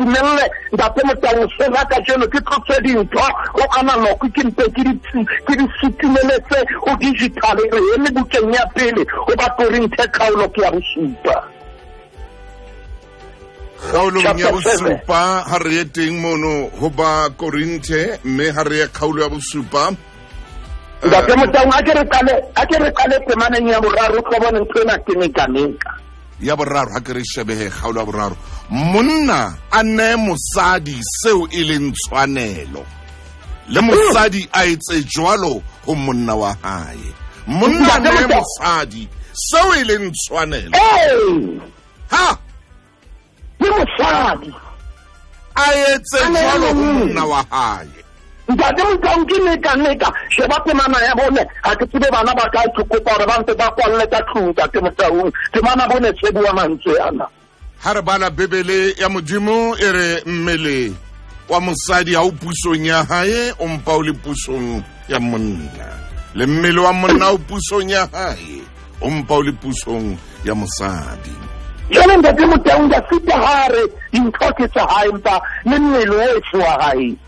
tumelle ntate Motaung fela ka jeno ke tlotse dintho go analog ke mpe ke di sutumeletse o digital re eme bukeng ya pele o ba Korinthe kgaolo ke ya bosupa kgaolong ya bosupa ha re teng mono ho ba Korinthe mme ha re ya kgaolo ya bosupa ntate Motaung a ke re qale temaneng ya boraro go bona ntwena temekaneka ya boraro ha ke re shebege kgaolo ya boraro monna a ne mosadi seo e leng tshwanelo le mosadi a etse jwalo go monna wa hae monna ne mosadi seo e leng tshwanelo ha le mosadi a etse jwalo go monna wa hae ntate Motaung ke neka sheba temana ya bone ha ke tsebe bana ba ka ikopa gore ba ntse ba kwalle ka tlung ntate Motaung temana bone se bua mantswe ana ha re bala bebele ya modimo e re mmele wa mosadi ha o pusong ya hae o mpa o le pusong ya monna le mmele wa monna o pusong ya hae o mpa o le pusong ya mosadi jalo ntate Motaung ga fita hare intho ke tsa hae mpa le mmele o se wa hae